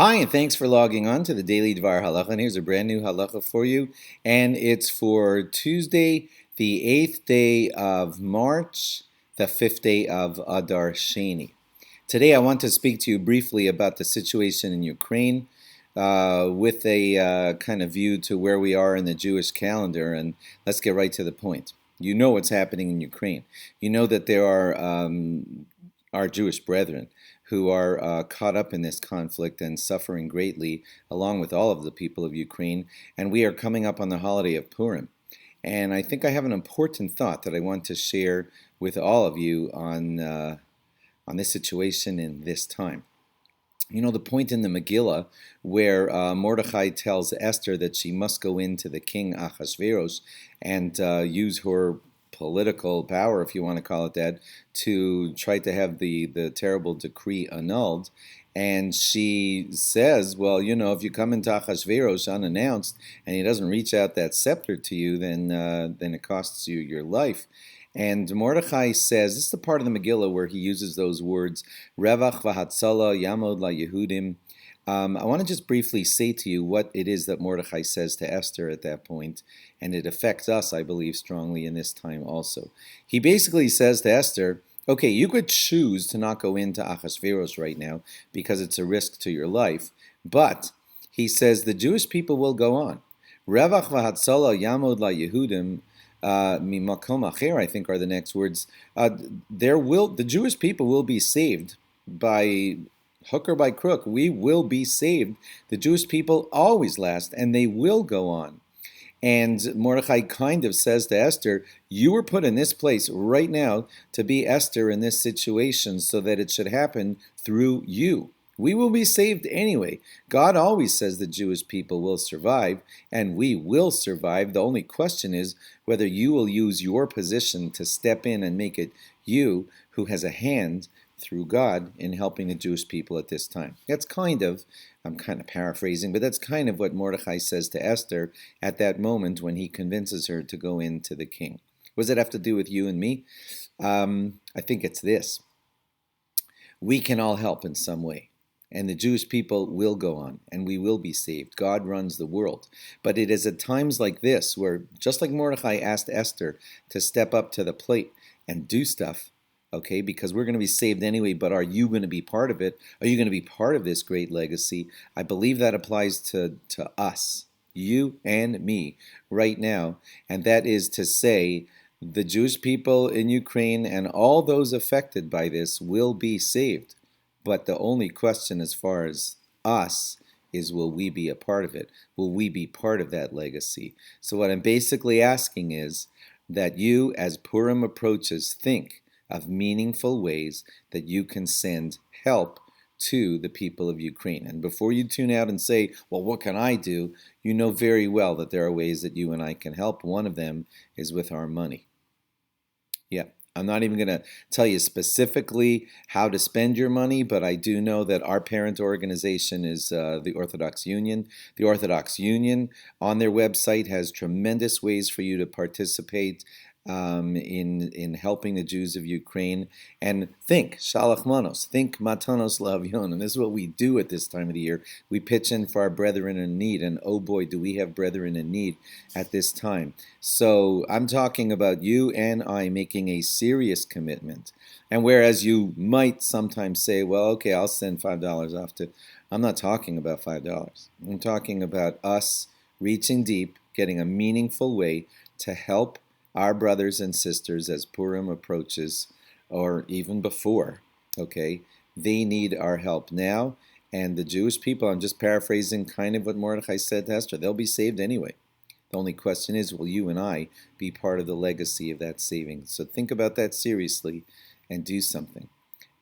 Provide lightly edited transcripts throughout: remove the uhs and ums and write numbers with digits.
Hi, and thanks for logging on to the Daily DVAR Halacha. And here's a brand new halacha for you. And it's for Tuesday, the 8th day of March, the 5th day of Adar Sheni. Today, I want to speak to you briefly about the situation in Ukraine with a kind of view to where we are in the Jewish calendar. And let's get right to the point. You know what's happening in Ukraine. You know that there are our Jewish brethren who are caught up in this conflict and suffering greatly, along with all of the people of Ukraine. And we are coming up on the holiday of Purim. And I think I have an important thought that I want to share with all of you on this situation in this time. You know, the point in the Megillah where Mordechai tells Esther that she must go into the king Ahasuerus and use her political power, if you want to call it that, to try to have the terrible decree annulled. And she says, well, you know, if you come into Ahasuerus unannounced and he doesn't reach out that scepter to you, then it costs you your life. And Mordechai says, this is the part of the Megillah where he uses those words, Revach v'hatzala yamod la Yehudim. I want to just briefly say to you what it is that Mordechai says to Esther at that point, and it affects us, I believe, strongly in this time also. He basically says to Esther, okay, you could choose to not go into Ahasuerus right now because it's a risk to your life, but he says the Jewish people will go on. Revach v'hatzala yamod la Yehudim. Mimakom acher, I think, are the next words. The Jewish people will be saved by hook or by crook. We will be saved. The Jewish people always last, and they will go on. And Mordechai kind of says to Esther, you were put in this place right now to be Esther in this situation so that it should happen through you. We will be saved anyway. God always says the Jewish people will survive, and we will survive. The only question is whether you will use your position to step in and make it you who has a hand through God in helping the Jewish people at this time. I'm kind of paraphrasing, but that's kind of what Mordechai says to Esther at that moment when he convinces her to go into the king. What does it have to do with you and me? I think it's this. We can all help in some way. And the Jewish people will go on, and we will be saved. God runs the world. But it is at times like this where, just like Mordechai asked Esther to step up to the plate and do stuff, okay, because we're going to be saved anyway, but are you going to be part of it? Are you going to be part of this great legacy? I believe that applies to us, you and me, right now. And that is to say, the Jewish people in Ukraine and all those affected by this will be saved. But the only question as far as us is, will we be a part of it? Will we be part of that legacy? So what I'm basically asking is that you, as Purim approaches, think of meaningful ways that you can send help to the people of Ukraine. And before you tune out and say, well, what can I do? You know very well that there are ways that you and I can help. One of them is with our money. Yeah. I'm not even going to tell you specifically how to spend your money, but I do know that our parent organization is the Orthodox Union. The Orthodox Union on their website has tremendous ways for you to participate in helping the Jews of Ukraine. And think shalach manos, think matanos la'avyon. And this is what we do at this time of the year. We pitch in for our brethren in need, and oh boy, do we have brethren in need at this time. So I'm talking about you and I making a serious commitment. And whereas you might sometimes say, well, okay, I'll send $5 off to, I'm not talking about $5. I'm talking about us reaching deep, getting a meaningful way to help our brothers and sisters as Purim approaches, or even before, okay? They need our help now, and the Jewish people, I'm just paraphrasing kind of what Mordechai said to Esther, they'll be saved anyway. The only question is, will you and I be part of the legacy of that saving? So think about that seriously and do something,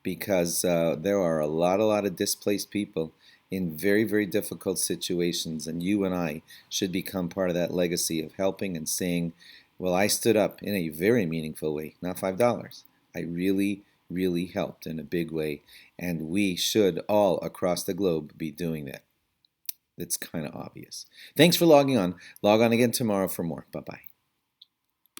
because there are a lot of displaced people in very, very difficult situations, and you and I should become part of that legacy of helping and saying, well, I stood up in a very meaningful way, not $5. I really, really helped in a big way, and we should all across the globe be doing that. It's kind of obvious. Thanks for logging on. Log on again tomorrow for more. Bye-bye.